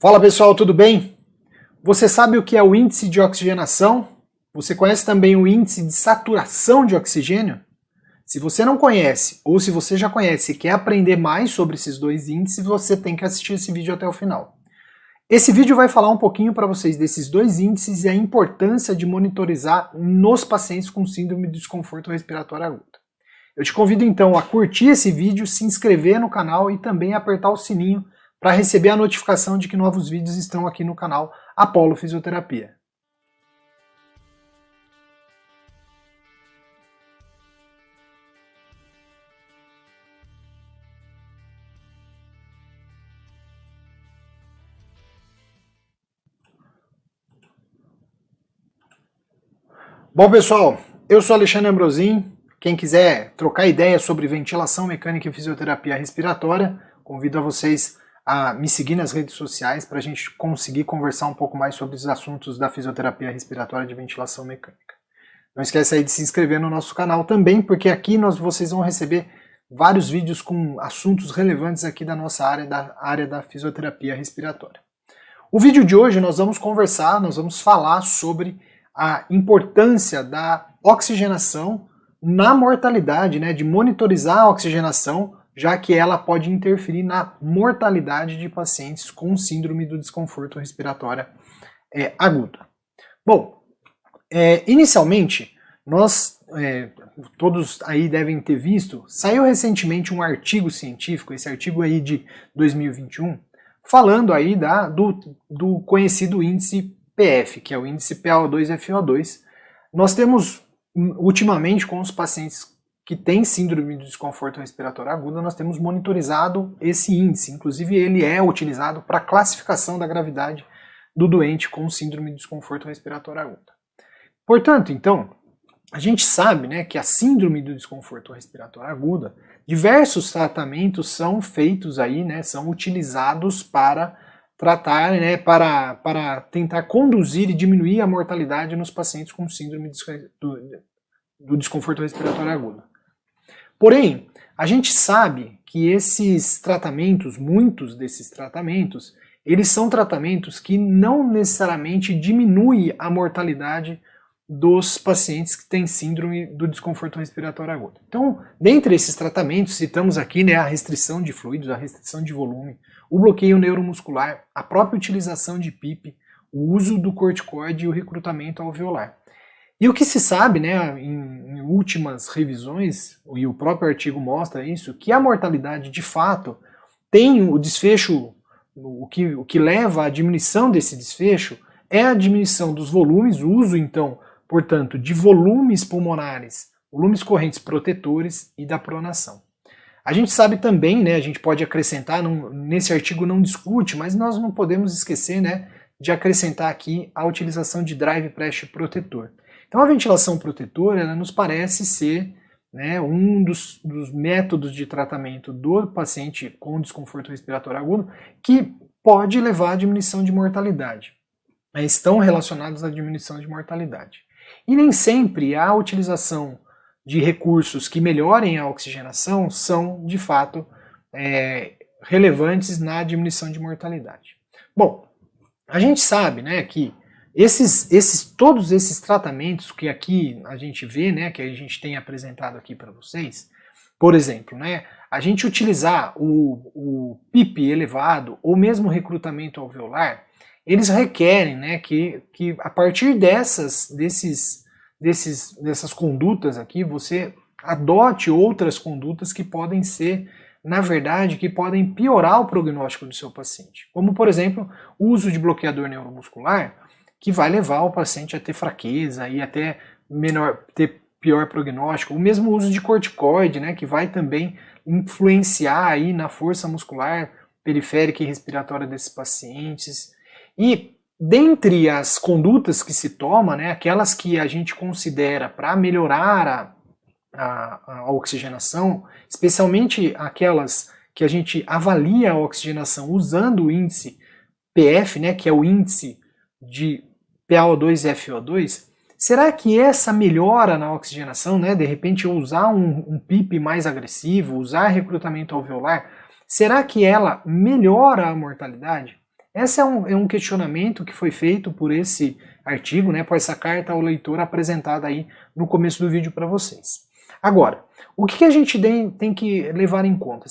Fala pessoal, tudo bem? Você sabe o que é o índice de oxigenação? Você conhece também o índice de saturação de oxigênio? Se você não conhece, ou se você já conhece e quer aprender mais sobre esses dois índices, você tem que assistir esse vídeo até o final. Esse vídeo vai falar um pouquinho para vocês desses dois índices e a importância de monitorizar nos pacientes com síndrome de desconforto respiratório agudo. Eu te convido então a curtir esse vídeo, se inscrever no canal e também apertar o sininho para receber a notificação de que novos vídeos estão aqui no canal Apollo Fisioterapia. Bom pessoal, eu sou Alexandre Ambrosin. Quem quiser trocar ideias sobre ventilação mecânica e fisioterapia respiratória, convido a vocês a me seguir nas redes sociais para a gente conseguir conversar um pouco mais sobre os assuntos da fisioterapia respiratória de ventilação mecânica. Não esquece aí de se inscrever no nosso canal também, porque aqui vocês vão receber vários vídeos com assuntos relevantes aqui da nossa área da fisioterapia respiratória. O vídeo de hoje nós vamos falar sobre a importância da oxigenação na mortalidade, né, de monitorizar a oxigenação, já que ela pode interferir na mortalidade de pacientes com síndrome do desconforto respiratório agudo. Bom, inicialmente, todos aí devem ter visto, saiu recentemente um artigo científico, esse artigo aí de 2021, falando aí do conhecido índice PF, que é o índice PaO2-FO2. Nós temos, ultimamente, com os pacientes que têm síndrome de desconforto respiratório agudo, nós temos monitorizado esse índice. Inclusive, ele é utilizado para classificação da gravidade do doente com síndrome de desconforto respiratório agudo. Portanto, então, a gente sabe, né, que a síndrome do desconforto respiratório agudo, diversos tratamentos são feitos aí, né, são utilizados para tratar, né, para tentar conduzir e diminuir a mortalidade nos pacientes com síndrome do desconforto respiratório agudo. Porém, a gente sabe que esses tratamentos, muitos desses tratamentos, eles são tratamentos que não necessariamente diminuem a mortalidade dos pacientes que têm síndrome do desconforto respiratório agudo. Então, dentre esses tratamentos, citamos aqui, né, a restrição de fluidos, a restrição de volume, o bloqueio neuromuscular, a própria utilização de PIP, o uso do corticoide e o recrutamento alveolar. E o que se sabe, né, em últimas revisões, e o próprio artigo mostra isso, que a mortalidade de fato tem o desfecho, o que leva à diminuição desse desfecho é a diminuição dos volumes, o uso então, portanto, de volumes pulmonares, volumes correntes protetores e da pronação. A gente sabe também, né, a gente pode acrescentar, nesse artigo não discute, mas nós não podemos esquecer, né, de acrescentar aqui a utilização de drive pressure protetor. Então a ventilação protetora, ela nos parece ser, né, um dos métodos de tratamento do paciente com desconforto respiratório agudo que pode levar à diminuição de mortalidade. Estão relacionados à diminuição de mortalidade. E nem sempre a utilização de recursos que melhorem a oxigenação são, de fato, relevantes na diminuição de mortalidade. Bom, a gente sabe, né, que todos esses tratamentos que aqui a gente vê, né, que a gente tem apresentado aqui para vocês, por exemplo, né, a gente utilizar o PIP elevado ou mesmo recrutamento alveolar, eles requerem, né, que a partir dessas condutas aqui, você adote outras condutas que podem ser, na verdade, que podem piorar o prognóstico do seu paciente. Como, por exemplo, o uso de bloqueador neuromuscular, que vai levar o paciente a ter fraqueza e até ter pior prognóstico. O mesmo uso de corticoide, né, que vai também influenciar aí na força muscular periférica e respiratória desses pacientes. E dentre as condutas que se toma, né, aquelas que a gente considera para melhorar a oxigenação, especialmente aquelas que a gente avalia a oxigenação usando o índice PF, né, que é o índice de PaO2-FO2, será que essa melhora na oxigenação, né, de repente usar um PIP mais agressivo, usar recrutamento alveolar, será que ela melhora a mortalidade? Esse é um questionamento que foi feito por esse artigo, né, por essa carta ao leitor apresentada aí no começo do vídeo para vocês. Agora, o que a gente tem que levar em conta?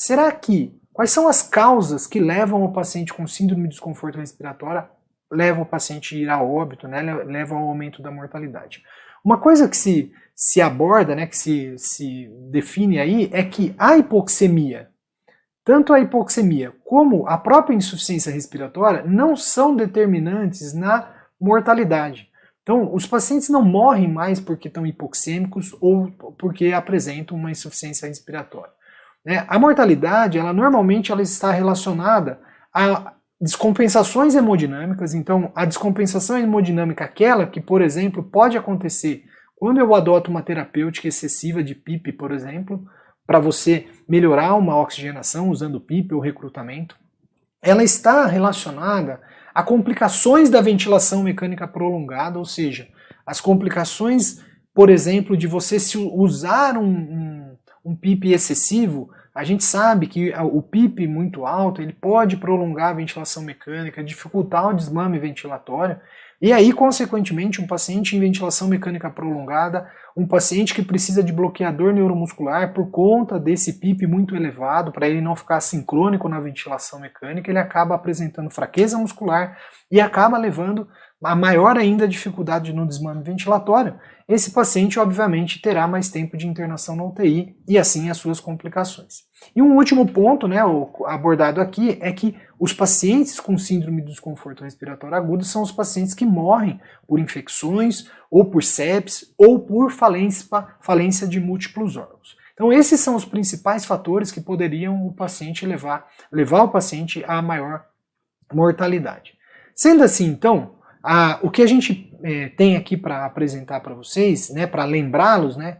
Quais são as causas que levam o paciente com síndrome de desconforto respiratório, levam o paciente a ir a óbito, né, levam ao aumento da mortalidade? Uma coisa que se aborda, né, que se define aí, é que a hipoxemia, tanto a hipoxemia como a própria insuficiência respiratória não são determinantes na mortalidade. Então, os pacientes não morrem mais porque estão hipoxêmicos ou porque apresentam uma insuficiência respiratória. A mortalidade, normalmente ela está relacionada a descompensações hemodinâmicas. Então, a descompensação hemodinâmica, aquela que, por exemplo, pode acontecer quando eu adoto uma terapêutica excessiva de PIP, por exemplo, para você melhorar uma oxigenação usando PIP ou recrutamento, ela está relacionada a complicações da ventilação mecânica prolongada, ou seja, as complicações, por exemplo, de você se usar um PIP excessivo. A gente sabe que o PIP muito alto ele pode prolongar a ventilação mecânica, dificultar o desmame ventilatório, e aí, consequentemente, um paciente em ventilação mecânica prolongada, um paciente que precisa de bloqueador neuromuscular por conta desse PIP muito elevado, para ele não ficar sincrônico na ventilação mecânica, ele acaba apresentando fraqueza muscular e acaba levando a maior ainda dificuldade no desmame ventilatório. Esse paciente, obviamente, terá mais tempo de internação na UTI e assim as suas complicações. E um último ponto, né, abordado aqui, é que os pacientes com síndrome de desconforto respiratório agudo são os pacientes que morrem por infecções, ou por sepsis, ou por falência de múltiplos órgãos. Então esses são os principais fatores que poderiam levar o paciente a maior mortalidade. Sendo assim, então, o que a gente tem aqui para apresentar para vocês, né, para lembrá-los, né,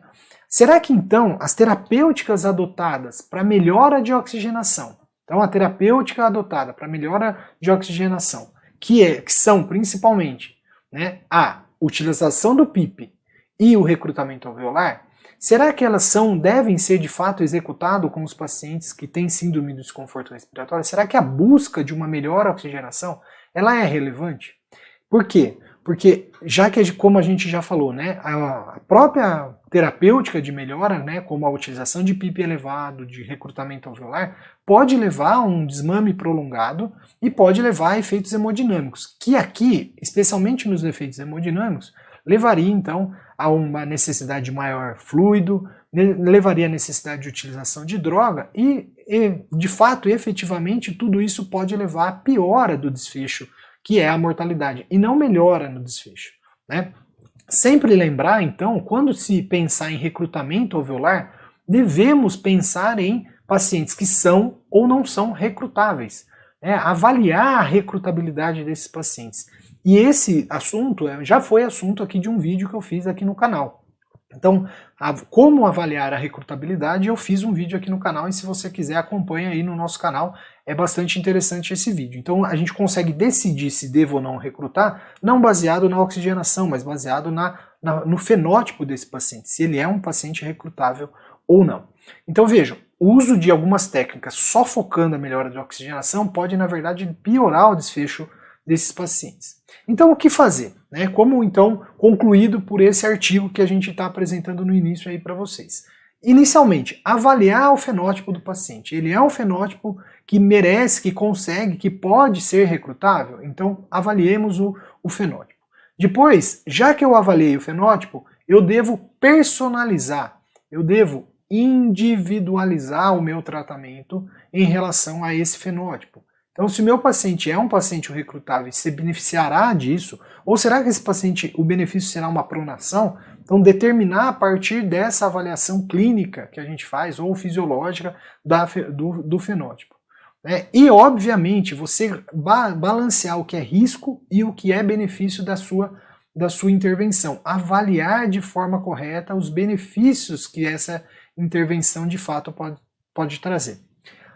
será que então as terapêuticas adotadas para melhora de oxigenação, então a terapêutica adotada para melhora de oxigenação, que são principalmente, né, a utilização do PIP e o recrutamento alveolar, será que elas devem ser de fato executadas com os pacientes que têm síndrome de desconforto respiratório? Será que a busca de uma melhor oxigenação ela é relevante? Por quê? Porque, já que, como a gente já falou, né, a própria terapêutica de melhora, né, como a utilização de PIP elevado, de recrutamento alveolar, pode levar a um desmame prolongado e pode levar a efeitos hemodinâmicos, que aqui, especialmente nos efeitos hemodinâmicos, levaria então a uma necessidade de maior fluido, levaria a necessidade de utilização de droga e de fato, efetivamente, tudo isso pode levar à piora do desfecho, que é a mortalidade, e não melhora no desfecho, né? Sempre lembrar, então, quando se pensar em recrutamento alveolar, devemos pensar em pacientes que são ou não são recrutáveis, né? Avaliar a recrutabilidade desses pacientes. E esse assunto já foi assunto aqui de um vídeo que eu fiz aqui no canal. Então, como avaliar a recrutabilidade, eu fiz um vídeo aqui no canal e se você quiser acompanha aí no nosso canal, é bastante interessante esse vídeo. Então a gente consegue decidir se devo ou não recrutar, não baseado na oxigenação, mas baseado no fenótipo desse paciente, se ele é um paciente recrutável ou não. Então vejam, o uso de algumas técnicas só focando a melhora de oxigenação pode, na verdade, piorar o desfecho desses pacientes. Então o que fazer? Né? Como então concluído por esse artigo que a gente está apresentando no início aí para vocês. Inicialmente, avaliar o fenótipo do paciente. Ele é um fenótipo que merece, que consegue, que pode ser recrutável? Então avaliemos o fenótipo. Depois, já que eu avaliei o fenótipo, eu devo personalizar, eu devo individualizar o meu tratamento em relação a esse fenótipo. Então, se o meu paciente é um paciente recrutável, se beneficiará disso, ou será que esse paciente, o benefício será uma pronação? Então, determinar a partir dessa avaliação clínica que a gente faz, ou fisiológica, do fenótipo. E, obviamente, você balancear o que é risco e o que é benefício da sua intervenção. Avaliar de forma correta os benefícios que essa intervenção, de fato, pode trazer.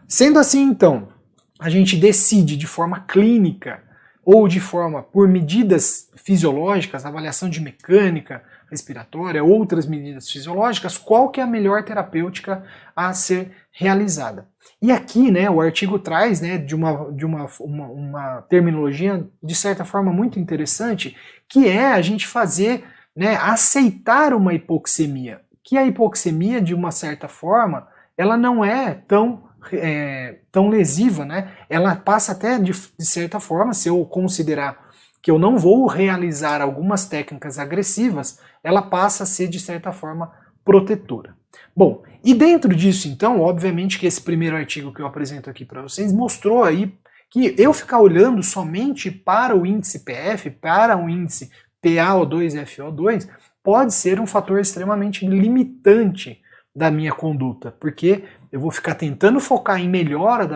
Sendo assim, então, a gente decide de forma clínica ou de forma por medidas fisiológicas, avaliação de mecânica respiratória, outras medidas fisiológicas, qual que é a melhor terapêutica a ser realizada. E aqui, né, o artigo traz, né, de uma terminologia de certa forma muito interessante, que é a gente fazer, né, aceitar uma hipoxemia, que a hipoxemia, de uma certa forma, ela não é tão lesiva, né? Ela passa até, de certa forma, se eu considerar que eu não vou realizar algumas técnicas agressivas, ela passa a ser, de certa forma, protetora. Bom, e dentro disso, então, obviamente que esse primeiro artigo que eu apresento aqui para vocês mostrou aí que eu ficar olhando somente para o índice PF, para o índice PaO2-FO2, pode ser um fator extremamente limitante da minha conduta, porque eu vou ficar tentando focar em melhora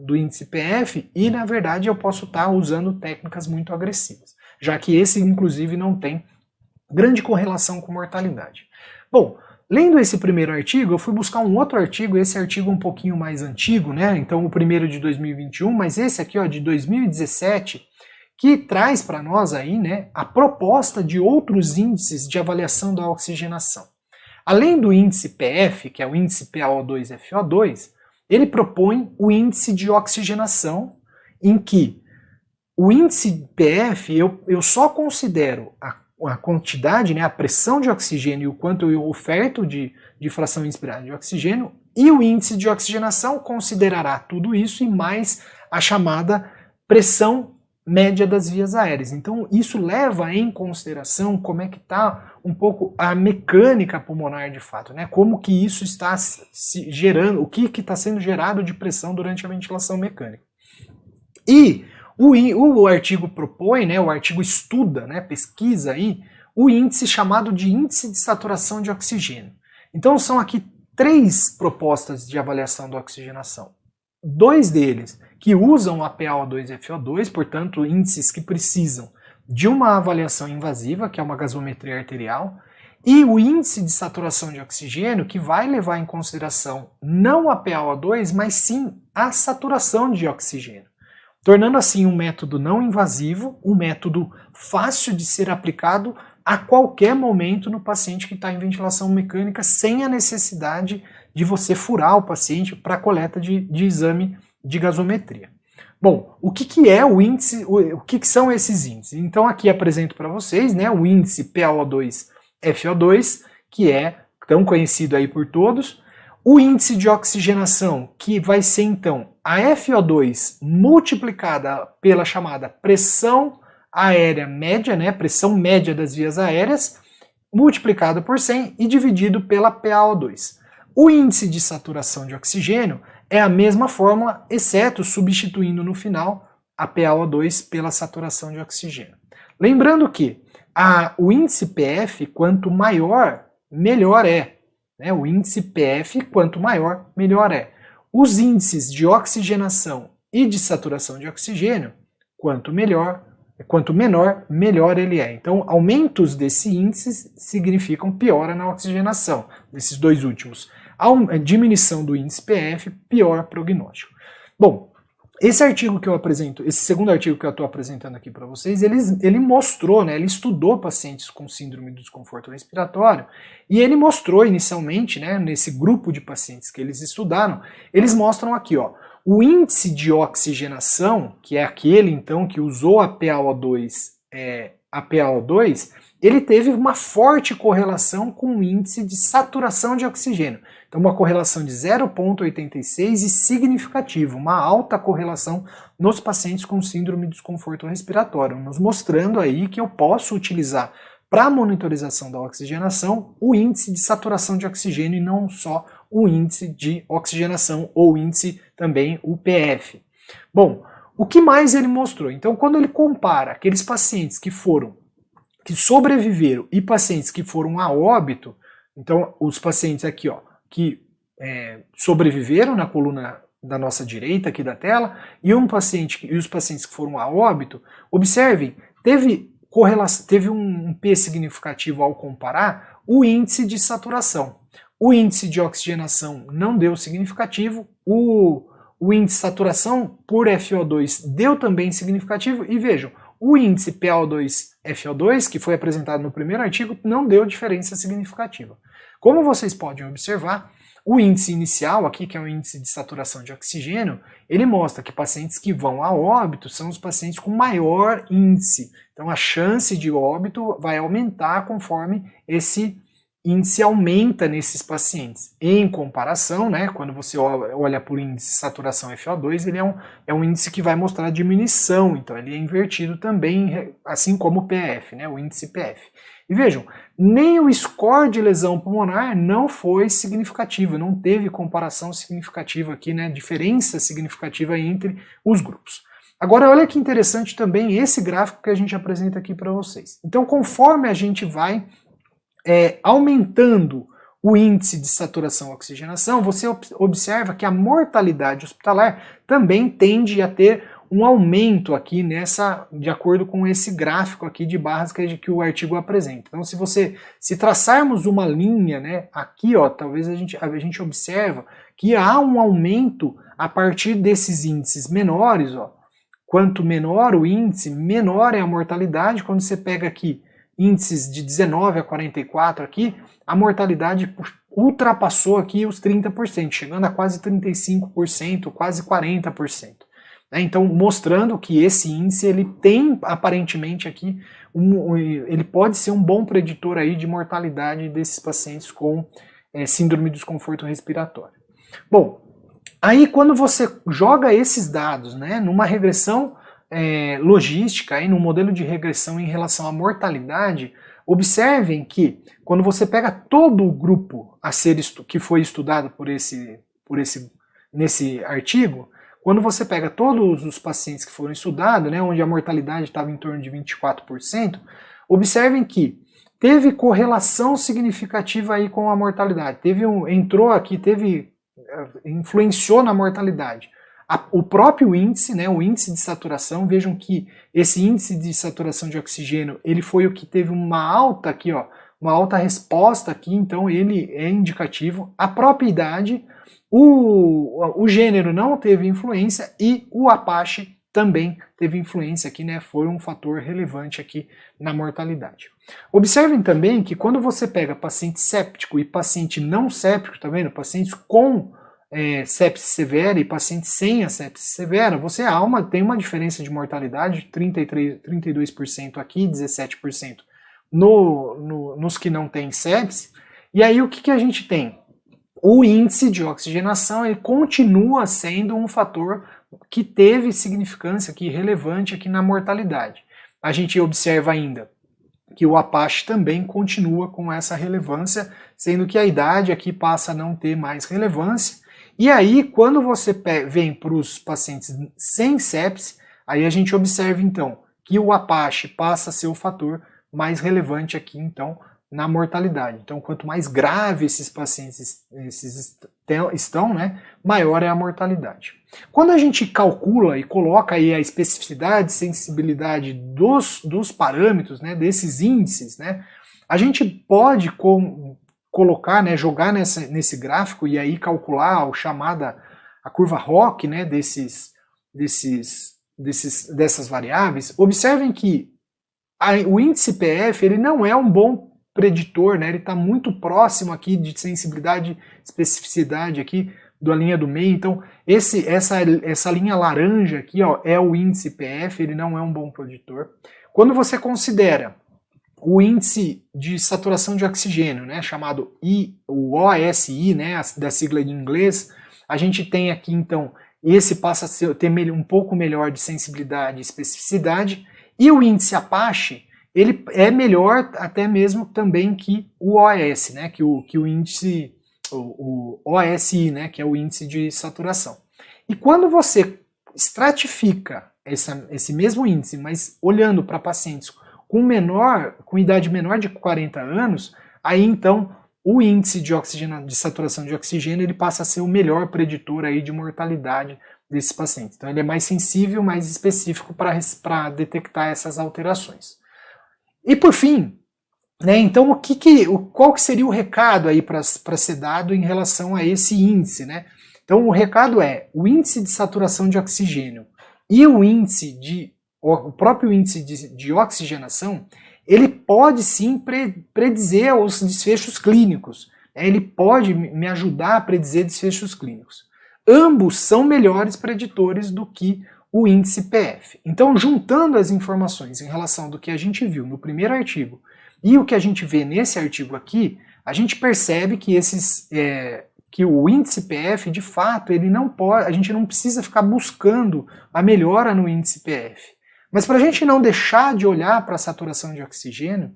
do índice PF e, na verdade, eu posso estar usando técnicas muito agressivas, já que esse, inclusive, não tem grande correlação com mortalidade. Bom, lendo esse primeiro artigo, eu fui buscar um outro artigo, esse artigo um pouquinho mais antigo, né? Então o primeiro de 2021, mas esse aqui, ó, de 2017, que traz para nós aí, né, a proposta de outros índices de avaliação da oxigenação. Além do índice PF, que é o índice PaO2-FO2, ele propõe o índice de oxigenação, em que o índice PF eu só considero a quantidade, né, a pressão de oxigênio e o quanto eu oferto de fração inspirada de oxigênio, e o índice de oxigenação considerará tudo isso e mais a chamada pressão média das vias aéreas. Então isso leva em consideração como é que está um pouco a mecânica pulmonar de fato, né? Como que isso está se gerando, o que está sendo gerado de pressão durante a ventilação mecânica. E o artigo propõe, né, o artigo estuda, né, pesquisa aí, o índice chamado de índice de saturação de oxigênio. Então são aqui 3 propostas de avaliação da oxigenação. 2 deles que usam a PaO2-FO2, portanto índices que precisam de uma avaliação invasiva, que é uma gasometria arterial, e o índice de saturação de oxigênio, que vai levar em consideração não a PaO2, mas sim a saturação de oxigênio, tornando assim um método não invasivo, um método fácil de ser aplicado a qualquer momento no paciente que está em ventilação mecânica, sem a necessidade de você furar o paciente para coleta de exame de gasometria. Bom, o que é o índice, o que são esses índices? Então aqui apresento para vocês, né, o índice PaO2-FO2, que é tão conhecido aí por todos, o índice de oxigenação, que vai ser então a FO2 multiplicada pela chamada pressão aérea média, né, pressão média das vias aéreas, multiplicado por 100 e dividido pela PaO2. O índice de saturação de oxigênio é a mesma fórmula, exceto substituindo no final a PaO2 pela saturação de oxigênio. Lembrando que o índice PF, quanto maior, melhor é. Né? O índice PF, quanto maior, melhor é. Os índices de oxigenação e de saturação de oxigênio, quanto menor, melhor ele é. Então, aumentos desse índice significam piora na oxigenação, desses 2 últimos. A diminuição do índice PF, pior prognóstico. Bom, esse artigo que eu apresento, esse segundo artigo que eu estou apresentando aqui para vocês, ele mostrou, né, ele estudou pacientes com síndrome do desconforto respiratório, e ele mostrou inicialmente, né, nesse grupo de pacientes que eles estudaram, eles mostram aqui, ó, o índice de oxigenação, que é aquele então que usou a PaO2, ele teve uma forte correlação com o índice de saturação de oxigênio. Então uma correlação de 0,86 e significativa, uma alta correlação nos pacientes com síndrome de desconforto respiratório, nos mostrando aí que eu posso utilizar para monitorização da oxigenação o índice de saturação de oxigênio e não só o índice de oxigenação ou índice também o PF. Bom, o que mais ele mostrou? Então quando ele compara aqueles pacientes que sobreviveram e pacientes que foram a óbito, então os pacientes aqui, ó, que sobreviveram na coluna da nossa direita aqui da tela, e os pacientes que foram a óbito, observem, teve um P significativo ao comparar o índice de saturação. O índice de oxigenação não deu significativo, o índice de saturação por FO2 deu também significativo, e vejam, o índice PaO2-FO2, que foi apresentado no primeiro artigo, não deu diferença significativa. Como vocês podem observar, o índice inicial aqui, que é o índice de saturação de oxigênio, ele mostra que pacientes que vão a óbito são os pacientes com maior índice. Então a chance de óbito vai aumentar conforme esse índice aumenta nesses pacientes. Em comparação, né, quando você olha por índice de saturação FO2, ele é um índice que vai mostrar diminuição, então ele é invertido também, assim como o PF, né, o índice PF. E vejam, nem o score de lesão pulmonar não foi significativo, não teve comparação significativa aqui, né, diferença significativa entre os grupos. Agora olha que interessante também esse gráfico que a gente apresenta aqui para vocês. Então conforme a gente vai aumentando o índice de saturação e oxigenação, você observa que a mortalidade hospitalar também tende a ter um aumento aqui de acordo com esse gráfico aqui de barras que o artigo apresenta. Então se traçarmos uma linha, né, aqui, ó, talvez a gente observa que há um aumento a partir desses índices menores, ó. Quanto menor o índice, menor é a mortalidade. Quando você pega aqui índices de 19 a 44 aqui, a mortalidade ultrapassou aqui os 30%, chegando a quase 35%, quase 40%. Então, mostrando que esse índice ele tem aparentemente aqui, ele pode ser um bom preditor aí de mortalidade desses pacientes com síndrome de desconforto respiratório. Bom, aí quando você joga esses dados, né, numa regressão logística, aí, num modelo de regressão em relação à mortalidade, observem que quando você pega todo o grupo que foi estudado nesse artigo, quando você pega todos os pacientes que foram estudados, né, onde a mortalidade estava em torno de 24%, observem que teve correlação significativa aí com a mortalidade. Influenciou na mortalidade. O próprio índice, né, o índice de saturação, vejam que esse índice de saturação de oxigênio, ele foi o que teve uma alta aqui, ó, uma alta resposta aqui, então ele é indicativo. A própria idade, o gênero não teve influência e o Apache também teve influência aqui, né, foi um fator relevante aqui na mortalidade. Observem também que quando você pega paciente séptico e paciente não séptico, tá vendo? Pacientes com sepse severa e pacientes sem a sepse severa, você tem uma diferença de mortalidade de 32% aqui, 17% nos que não têm sepse. E aí o que a gente tem? O índice de oxigenação ele continua sendo um fator que teve significância aqui, relevante aqui na mortalidade. A gente observa ainda que o Apache também continua com essa relevância, sendo que a idade aqui passa a não ter mais relevância. E aí, quando você vem para os pacientes sem sepse, aí a gente observa então que o Apache passa a ser o fator mais relevante aqui então na mortalidade. Então, quanto mais grave esses pacientes estão, né, maior é a mortalidade. Quando a gente calcula e coloca aí a especificidade, sensibilidade dos parâmetros, né, desses índices, né, a gente pode colocar, né, jogar nesse gráfico e aí calcular a curva ROC, né, dessas variáveis. Observem que o índice PF ele não é um bom preditor, né, ele está muito próximo aqui de sensibilidade, especificidade aqui da linha do meio. Então essa linha laranja aqui, ó, é o índice PF, ele não é um bom preditor. Quando você considera o índice de saturação de oxigênio, né, chamado o OSI, né, da sigla em inglês, a gente tem aqui então, esse passa a ter um pouco melhor de sensibilidade e especificidade, e o índice Apache, ele é melhor até mesmo também que o OS, né, que o índice, o OSI, né, que é o índice de saturação. E quando você estratifica esse mesmo índice, mas olhando para pacientes com idade menor de 40 anos, aí então o índice de saturação de oxigênio ele passa a ser o melhor preditor aí de mortalidade desses pacientes. Então ele é mais sensível, mais específico para detectar essas alterações. E por fim, né, então qual que seria o recado aí para ser dado em relação a esse índice, né? Então o recado é, o índice de saturação de oxigênio e o próprio índice de oxigenação, ele pode sim predizer os desfechos clínicos. Ele pode me ajudar a predizer desfechos clínicos. Ambos são melhores preditores do que o índice PF. Então, juntando as informações em relação do que a gente viu no primeiro artigo e o que a gente vê nesse artigo aqui, a gente percebe que que o índice PF, de fato, a gente não precisa ficar buscando a melhora no índice PF. Mas para a gente não deixar de olhar para a saturação de oxigênio,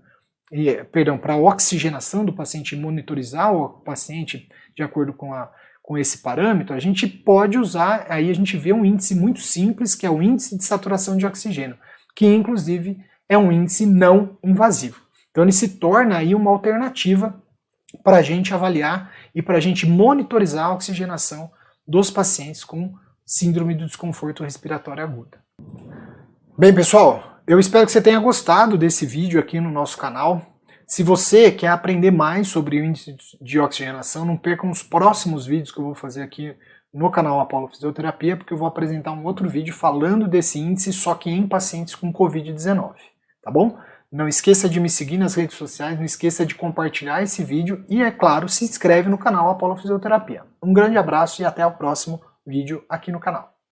para a oxigenação do paciente e monitorizar o paciente de acordo com esse parâmetro, a gente pode usar, aí a gente vê um índice muito simples, que é o índice de saturação de oxigênio, que inclusive é um índice não invasivo. Então ele se torna aí uma alternativa para a gente avaliar e para a gente monitorizar a oxigenação dos pacientes com síndrome do desconforto respiratório aguda. Bem, pessoal, eu espero que você tenha gostado desse vídeo aqui no nosso canal. Se você quer aprender mais sobre o índice de oxigenação, não perca os próximos vídeos que eu vou fazer aqui no canal Apollo Fisioterapia, porque eu vou apresentar um outro vídeo falando desse índice, só que em pacientes com Covid-19, tá bom? Não esqueça de me seguir nas redes sociais, não esqueça de compartilhar esse vídeo e, é claro, se inscreve no canal Apollo Fisioterapia. Um grande abraço e até o próximo vídeo aqui no canal.